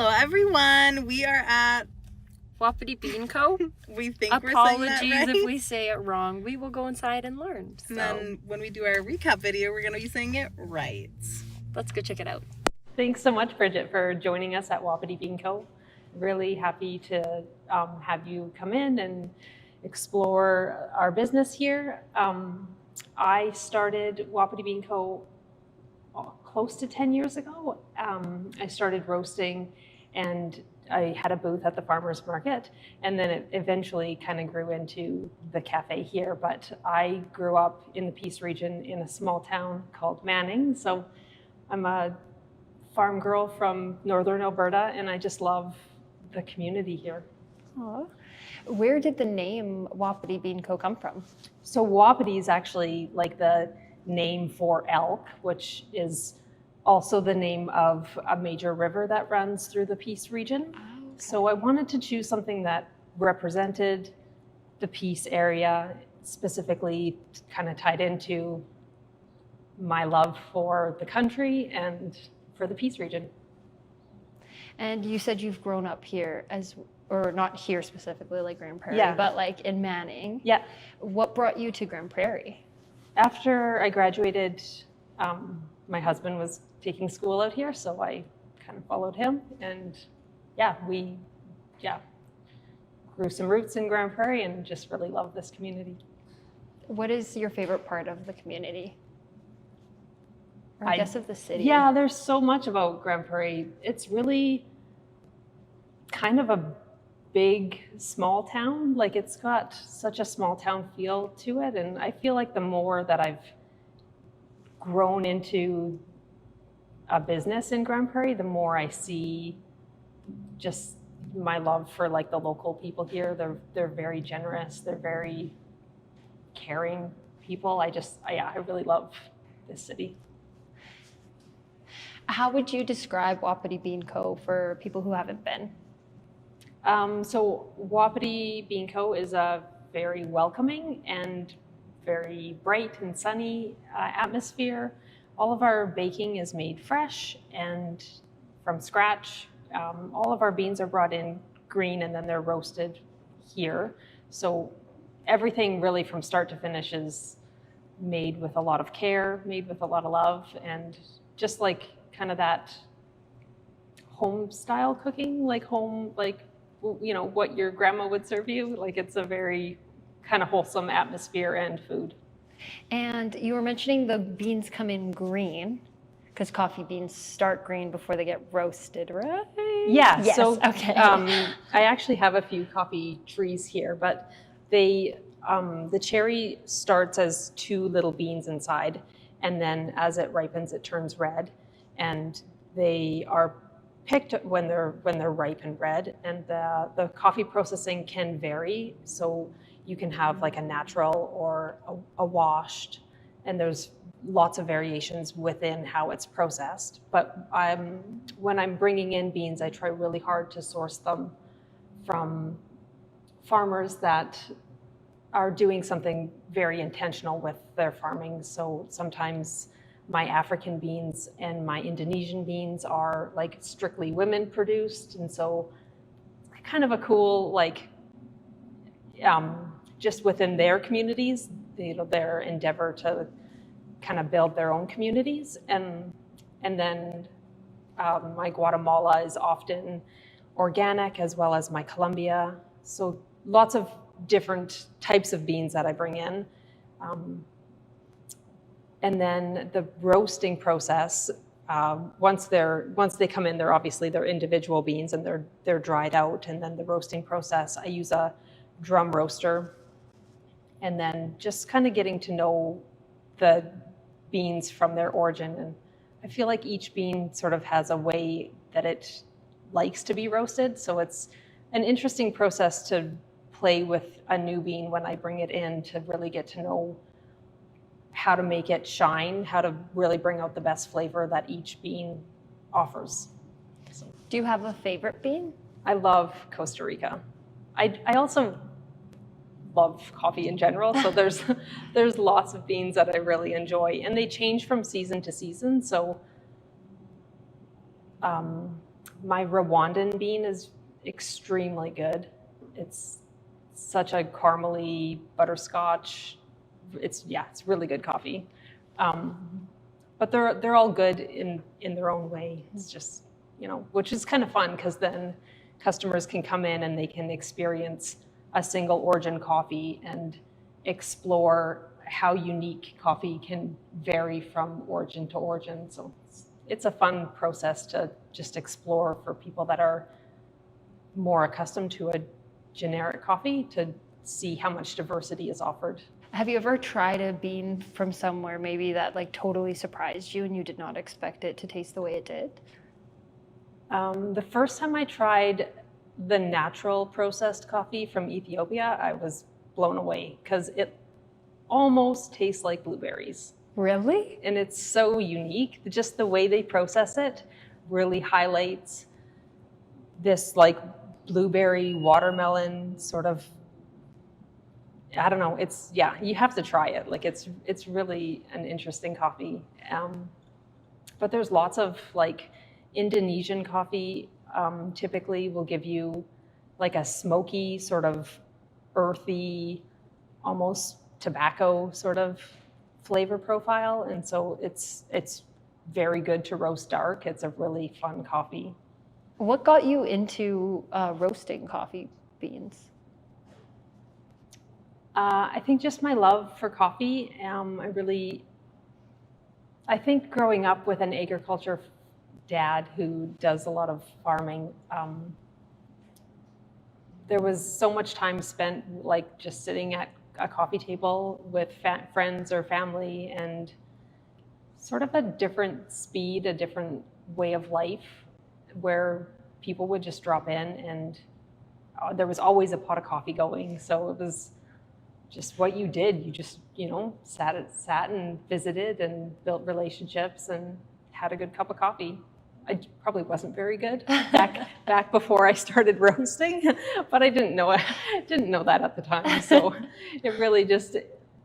Hello everyone, we are at Wapiti Bean Co. We think Apologies we're saying that right. if we say it wrong. We will go inside and learn. And then when we do our recap video, we're going to be saying it right. Let's go check it out. Thanks so much, Bridget, for joining us at Wapiti Bean Co. Really happy to have you come in and explore our business here. I started Wapiti Bean Co. Close to 10 years ago. I started roasting and I had a booth at the farmer's market, and then it eventually kind of grew into the cafe here. But I grew up in the Peace region in a small town called Manning. So I'm a farm girl from northern Alberta, and I just love the community here. Aww. Where did the name Wapiti Bean Co. come from? So Wapiti is actually like the name for elk, which is also the name of a major river that runs through the Peace region. Oh, okay. So I wanted to choose something that represented the Peace area, specifically kind of tied into my love for the country and for the Peace region. And you said you've grown up here or not here specifically, like Grande Prairie, Yeah. but like in Manning. Yeah. What brought you to Grande Prairie? After I graduated, my husband was taking school out here, so I kind of followed him, and we grew some roots in Grande Prairie and just really love this community. What is your favorite part of the community? Or I guess of the city? Yeah, there's so much about Grande Prairie. It's really kind of a big, small town. Like, it's got such a small town feel to it, and I feel like the more that I've grown into a business in Grande Prairie, the more I see just my love for like the local people here. They're very generous. They're very caring people. I really love this city. How would you describe Wapiti Bean Co. for people who haven't been? So Wapiti Bean Co. is a very welcoming and very bright and sunny atmosphere. All of our baking is made fresh and from scratch. All of our beans are brought in green and then they're roasted here. So everything really from start to finish is made with a lot of care, made with a lot of love, and just like kind of that home style cooking, like home, like, you know, what your grandma would serve you. Like, it's a very kind of wholesome atmosphere and food. And you were mentioning the beans come in green because coffee beans start green before they get roasted, right? Yeah. Yes. So okay. I actually have a few coffee trees here, but the cherry starts as two little beans inside, and then as it ripens, it turns red, and they are picked when they're ripe and red. And the coffee processing can vary, so you can have like a natural or a washed, and there's lots of variations within how it's processed. But when I'm bringing in beans, I try really hard to source them from farmers that are doing something very intentional with their farming. So sometimes my African beans and my Indonesian beans are like strictly women produced, and so kind of a cool, like, just within their communities, their endeavor to kind of build their own communities. And then my Guatemala is often organic, as well as my Colombia. So lots of different types of beans that I bring in. And then the roasting process, once they come in, they're individual beans and they're dried out. And then the roasting process, I use a drum roaster, and then just kind of getting to know the beans from their origin. And I feel like each bean sort of has a way that it likes to be roasted. So it's an interesting process to play with a new bean when I bring it in, to really get to know how to make it shine, how to really bring out the best flavor that each bean offers. So, do you have a favorite bean? I love Costa Rica. I also love coffee in general, so there's lots of beans that I really enjoy, and they change from season to season. So My Rwandan bean is extremely good. It's such a caramely butterscotch. It's really good coffee. But they're all good in their own way. It's just, which is kind of fun because then customers can come in and they can experience a single origin coffee and explore how unique coffee can vary from origin to origin. So it's a fun process to just explore for people that are more accustomed to a generic coffee to see how much diversity is offered. Have you ever tried a bean from somewhere maybe that like totally surprised you and you did not expect it to taste the way it did? The first time I tried the natural processed coffee from Ethiopia, I was blown away because it almost tastes like blueberries. Really? And it's so unique. Just the way they process it really highlights this like blueberry watermelon sort of, I don't know, you have to try it. Like it's really an interesting coffee. But there's lots of like Indonesian coffee typically will give you like a smoky sort of earthy, almost tobacco sort of flavor profile. And so it's very good to roast dark. It's a really fun coffee. What got you into roasting coffee beans? I think just my love for coffee. I think growing up with an agriculture dad who does a lot of farming, there was so much time spent like just sitting at a coffee table with friends or family, and sort of a different speed, a different way of life where people would just drop in and there was always a pot of coffee going. So it was just what you did. You just, sat and visited and built relationships and had a good cup of coffee. I probably wasn't very good back before I started roasting, but I didn't know that at the time. So it really just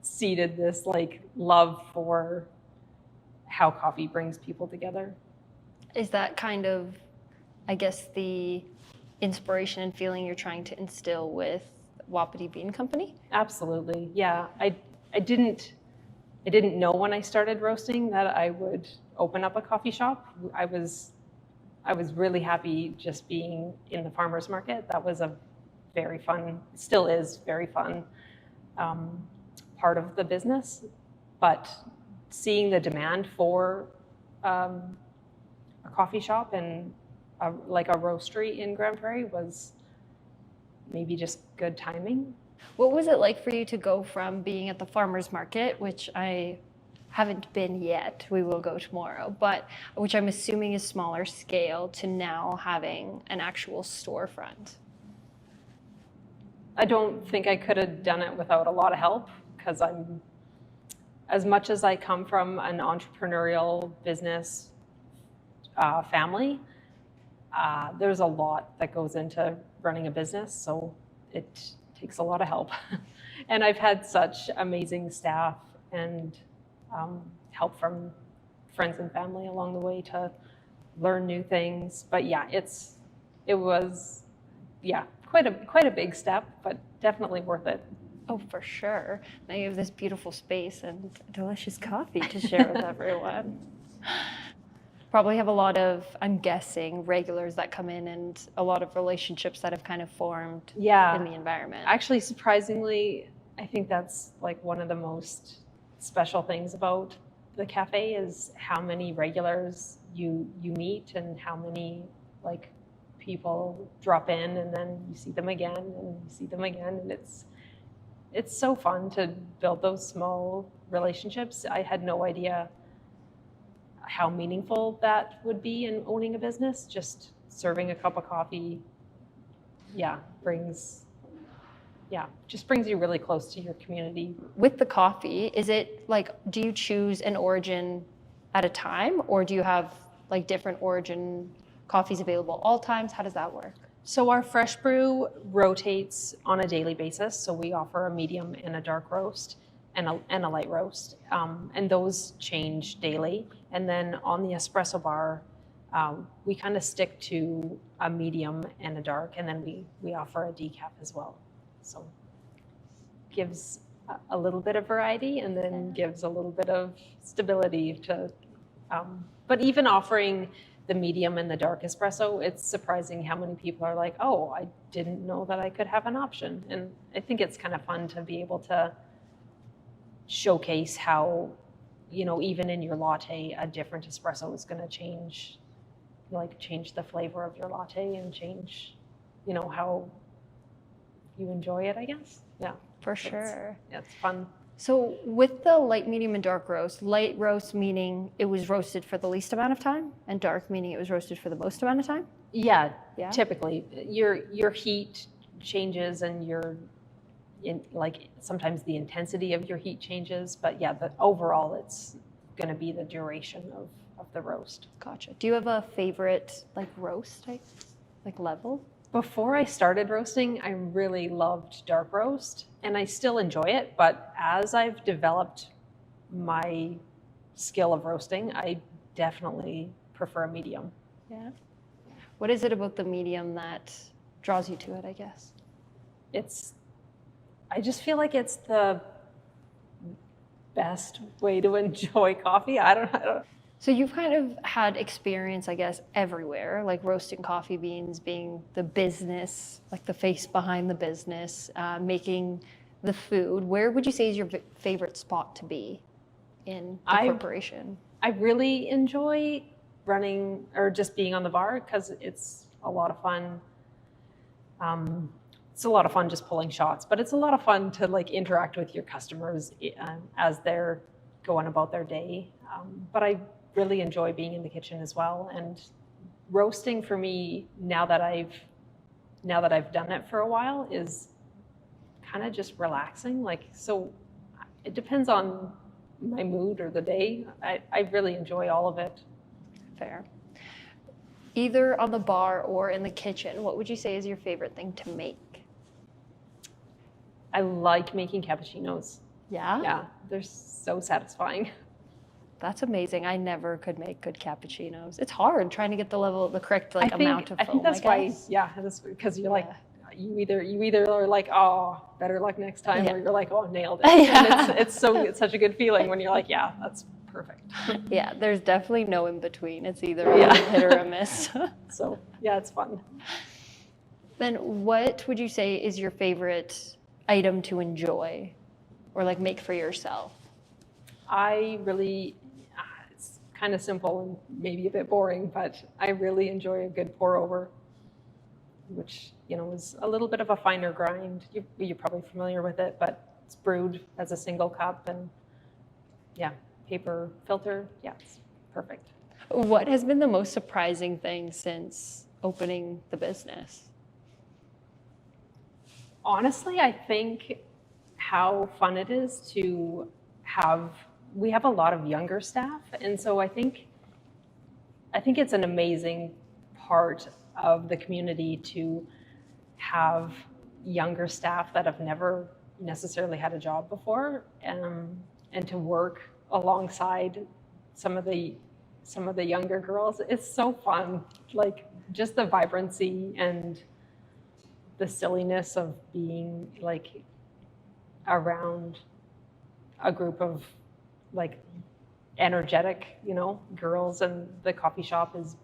seeded this like love for how coffee brings people together. Is that kind of, I guess, the inspiration and feeling you're trying to instill with Wapiti Bean Company? Absolutely, yeah. I didn't know when I started roasting that I would open up a coffee shop. I was really happy just being in the farmers market. That was a very fun, still is very fun part of the business. But seeing the demand for a coffee shop and like a roastery in Grande Prairie was maybe just good timing. What was it like for you to go from being at the farmers market, which I haven't been yet, we will go tomorrow, but which I'm assuming is smaller scale, to now having an actual storefront? I don't think I could have done it without a lot of help, because as much as I come from an entrepreneurial business family, there's a lot that goes into running a business, so it takes a lot of help. And I've had such amazing staff and help from friends and family along the way to learn new things. But yeah, it was quite a big step, but definitely worth it. Oh, for sure. Now you have this beautiful space and delicious coffee to share with everyone. Probably have a lot of, I'm guessing, regulars that come in and a lot of relationships that have kind of formed in the environment. Actually, surprisingly, I think that's like one of the most special things about the cafe is how many regulars you meet and how many like people drop in and then you see them again and you see them again, and it's so fun to build those small relationships. I had no idea how meaningful that would be in owning a business. Just serving a cup of coffee, just brings you really close to your community. With the coffee, is it like, do you choose an origin at a time, or do you have like different origin coffees available all times? How does that work? So our fresh brew rotates on a daily basis. So we offer a medium and a dark roast and a light roast, and those change daily. And then on the espresso bar, We kind of stick to a medium and a dark, and then we offer a decaf as well. So gives a little bit of variety, and then gives a little bit of stability to, but even offering the medium and the dark espresso, it's surprising how many people are like, oh, I didn't know that I could have an option. And I think it's kind of fun to be able to showcase how, even in your latte, a different espresso is going to change the flavor of your latte and change, how you enjoy it, I guess. Yeah. For sure. It's fun. So with the light, medium, and dark roast, light roast meaning it was roasted for the least amount of time, and dark meaning it was roasted for the most amount of time? Yeah. Yeah. Typically, your heat changes, and sometimes the intensity of your heat changes, but yeah, overall it's going to be the duration of the roast. Gotcha. Do you have a favorite roast type, level? Before I started roasting, I really loved dark roast, and I still enjoy it, but as I've developed my skill of roasting, I definitely prefer a medium. Yeah. What is it about the medium that draws you to it, I guess? I just feel like it's the best way to enjoy coffee. I don't know. So you've kind of had experience, I guess, everywhere, roasting coffee beans, being the business, the face behind the business, making the food. Where would you say is your favorite spot to be in the corporation? I really enjoy running or just being on the bar because it's a lot of fun. It's a lot of fun just pulling shots, but it's a lot of fun to interact with your customers as they're going about their day. But I really enjoy being in the kitchen as well, and roasting for me now that I've done it for a while is kind of just relaxing. So it depends on my mood or the day. I really enjoy all of it. Fair. Either on the bar or in the kitchen, what would you say is your favorite thing to make? I like making cappuccinos. Yeah? Yeah, they're so satisfying. That's amazing. I never could make good cappuccinos. It's hard trying to get the correct amount of foam. I think that's why, because you're you either are like, oh, better luck next time, or you're like, oh, nailed it. Yeah. And it's such a good feeling when you're like, yeah, that's perfect. Yeah, there's definitely no in between. It's either a hit or a miss. So yeah, it's fun. Then what would you say is your favorite item to enjoy or make for yourself? It's kind of simple and maybe a bit boring, but I really enjoy a good pour over, which, is a little bit of a finer grind. You're probably familiar with it, but it's brewed as a single cup and paper filter. Yeah, it's perfect. What has been the most surprising thing since opening the business? Honestly, I think how fun it is to we have a lot of younger staff, and so I think it's an amazing part of the community to have younger staff that have never necessarily had a job before, and to work alongside some of the younger girls. It's so fun, just the vibrancy and the silliness of being around a group of energetic, girls, and the coffee shop is,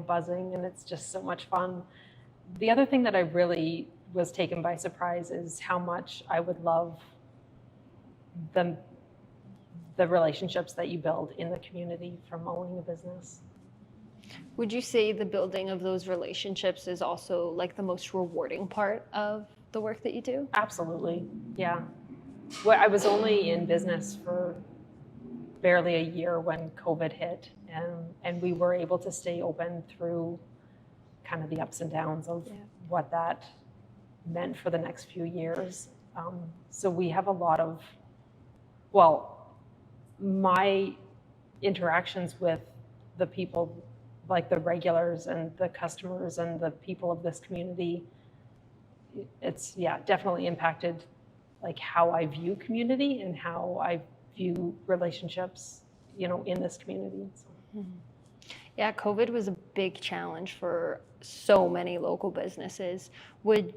buzzing, and it's just so much fun. The other thing that I really was taken by surprise is how much I would love the relationships that you build in the community from owning a business. Would you say the building of those relationships is also the most rewarding part of the work that you do? Absolutely, yeah. Well, I was only in business for barely a year when COVID hit, and we were able to stay open through kind of the ups and downs of what that meant for the next few years. So we have a lot of, my interactions with the people, the regulars and the customers and the people of this community, it's definitely impacted how I view community and how I view relationships, in this community. So. Yeah, COVID was a big challenge for so many local businesses. Would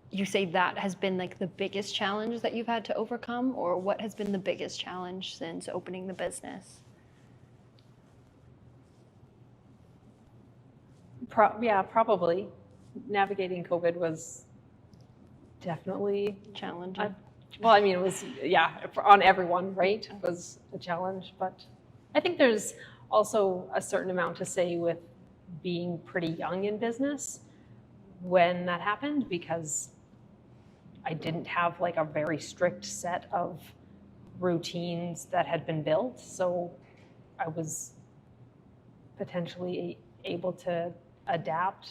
you say that has been like the biggest challenge that you've had to overcome, or what has been the biggest challenge since opening the business? Probably. Navigating COVID was definitely Challenging. well, I mean, it was, on everyone, right? It was a challenge, but I think there's also a certain amount to say with being pretty young in business when that happened, because I didn't have like a very strict set of routines that had been built. So I was potentially able to adapt,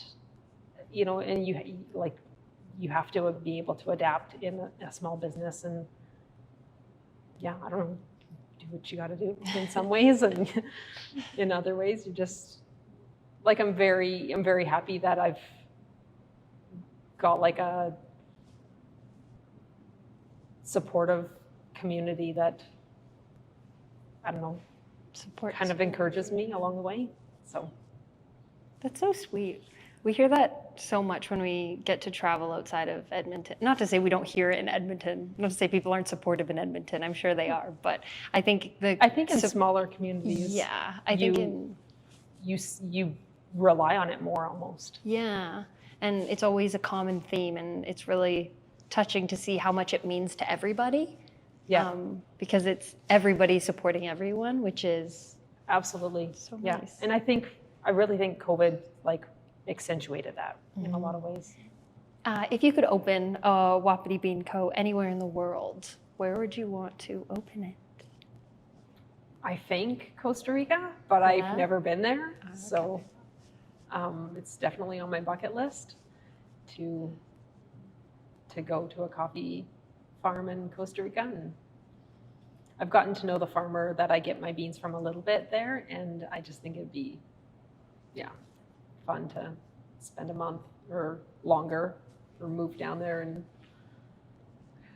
and you have to be able to adapt in a small business, and I don't know, do what you got to do in some ways, and in other ways you just like, I'm very happy that I've got like a supportive community that, I don't know, kind of encourages me along the way. So that's so sweet. We hear that so much when we get to travel outside of Edmonton. Not to say we don't hear it in Edmonton. Not to say people aren't supportive in Edmonton. I'm sure they are. But I think in smaller communities, you rely on it more almost. Yeah, and it's always a common theme, and it's really touching to see how much it means to everybody. Yeah, because it's everybody supporting everyone, which is absolutely so nice. And I really think COVID like accentuated that in a lot of ways. If you could open a Wapiti Bean Co. anywhere in the world, where would you want to open it? I think Costa Rica, but I've never been there. Okay. So it's definitely on my bucket list to go to a coffee farm in Costa Rica. And I've gotten to know the farmer that I get my beans from a little bit there, and I just think it'd be fun to spend a month or longer, or move down there and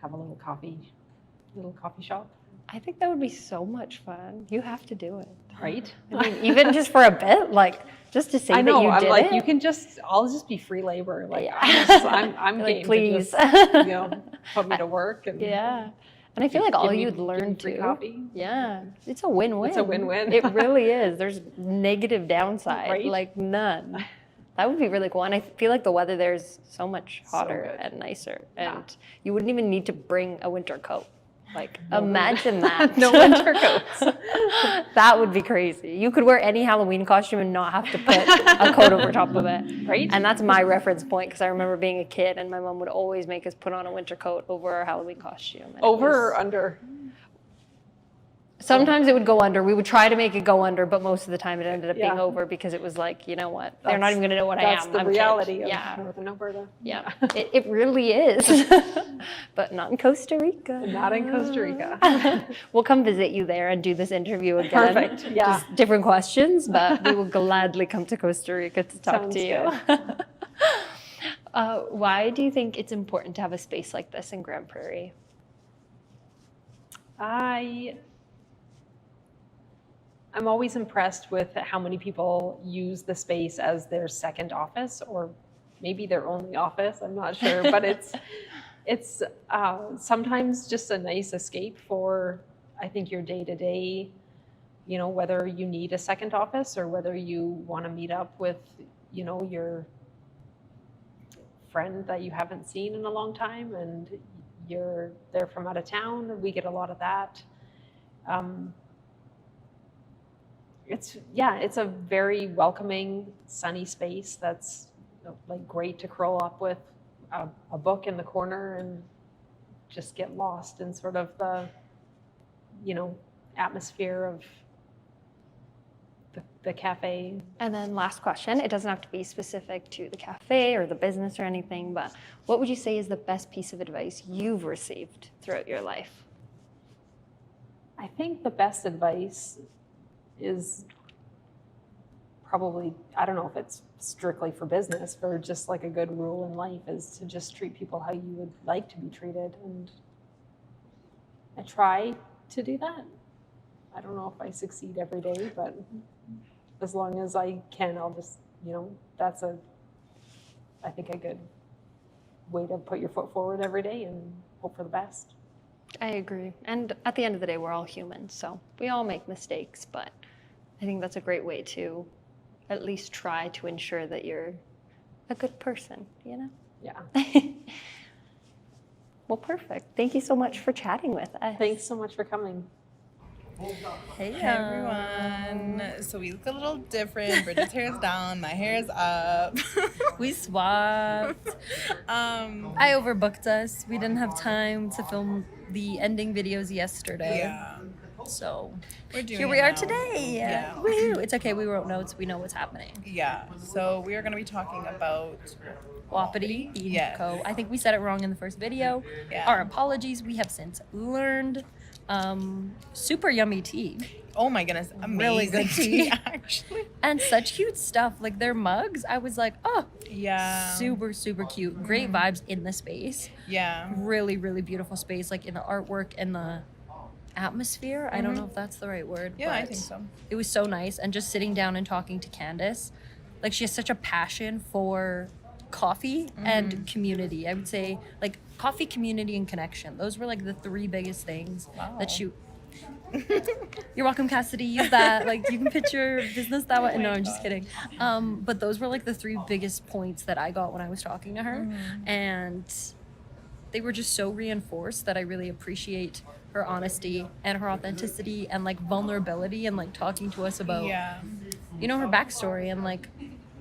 have a little coffee shop. I think that would be so much fun. You have to do it, right? I mean, even just for a bit, like just to say that you did like, it. I'll just be free labor. Like, I'm like, game please, to just, put me to work. And and I feel like all you'd learn free too. Coffee. Yeah, it's a win-win. It's a win-win. It really is. There's negative downside, right? like none. That would be really cool. And I feel like the weather there's so much hotter and nicer, and you wouldn't even need to bring a winter coat. Like, imagine that. No winter coats. That would be crazy. You could wear any Halloween costume and not have to put a coat over top of it. Right? And that's my reference point, because I remember being a kid and my mom would always make us put on a winter coat over our Halloween costume. Over or under? Sometimes it would go under. We would try to make it go under, but most of the time it ended up being over, because it was like, you know what? They're not even going to know what I am. That's the reality of Northern Alberta. Yeah, it really is. But not in Costa Rica. Not in Costa Rica. We'll come visit you there and do this interview again. Perfect. Yeah. Just different questions, but we will gladly come to Costa Rica to talk to you. Why do you think it's important to have a space like this in Grande Prairie? I'm always impressed with how many people use the space as their second office, or maybe their only office. I'm not sure, but it's sometimes just a nice escape for, I think, your day-to-day, whether you need a second office or whether you want to meet up with, your friend that you haven't seen in a long time and they're from out of town. We get a lot of that. It's a very welcoming, sunny space that's like great to curl up with a book in the corner and just get lost in sort of the, atmosphere of the cafe. And then last question, it doesn't have to be specific to the cafe or the business or anything, but what would you say is the best piece of advice you've received throughout your life? I think the best advice is probably, I don't know if it's strictly for business, or just like a good rule in life, is to just treat people how you would like to be treated. And I try to do that. I don't know if I succeed every day, but as long as I can, I'll just, that's I think a good way to put your foot forward every day and hope for the best. I agree. And at the end of the day, we're all humans, so we all make mistakes, but I think that's a great way to at least try to ensure that you're a good person, Yeah. Well, perfect. Thank you so much for chatting with us. Thanks so much for coming. Hey everyone. So we look a little different. Bridget's hair is down, my hair is up. We swapped. I overbooked us. We didn't have time to film the ending videos yesterday. Yeah. So We're doing here it we are now. today. Yeah. Woohoo. It's okay. We wrote notes. We know what's happening. Yeah. So we are going to be talking about Wapiti Bean Yes. Co. I think we said it wrong in the first video. Yeah. Our apologies. We have since learned. Super yummy tea. Oh my goodness, amazing Really good tea. actually. And such cute stuff. Like their mugs. I was like, oh, Yeah. super, super cute. Great vibes in the space. Yeah. Really, really beautiful space. Like in the artwork and the atmosphere. I don't know if that's the right word. Yeah, I but think so. It was so nice. And just sitting down and talking to Candice, like she has such a passion for coffee and community. I would say like coffee, community, and connection. Those were like the three biggest things that she... You're welcome, Cassidy. Use that. Like you can pitch your business that way. No, I'm just kidding. But those were like the three biggest points that I got when I was talking to her. And they were just so reinforced that I really appreciate her honesty and her authenticity and like vulnerability and like talking to us about Yeah. her backstory and like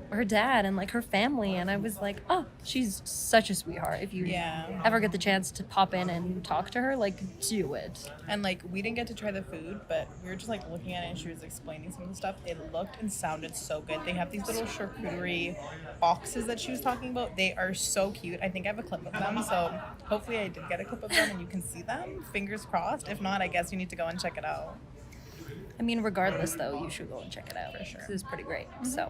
her dad and like her family. And I was like, oh, she's such a sweetheart. If you Yeah. ever get the chance to pop in and talk to her, like do it. And like we didn't get to try the food, but we were just like looking at it and she was explaining some of the stuff. It looked and sounded so good. They have these little charcuterie boxes that she was talking about. They are so cute. I think I have a clip of them, so hopefully I did get a clip of them and you can see them. Fingers crossed. If not, I guess you need to go and check it out. I mean, regardless though, you should go and check it out. For sure. This is pretty great. So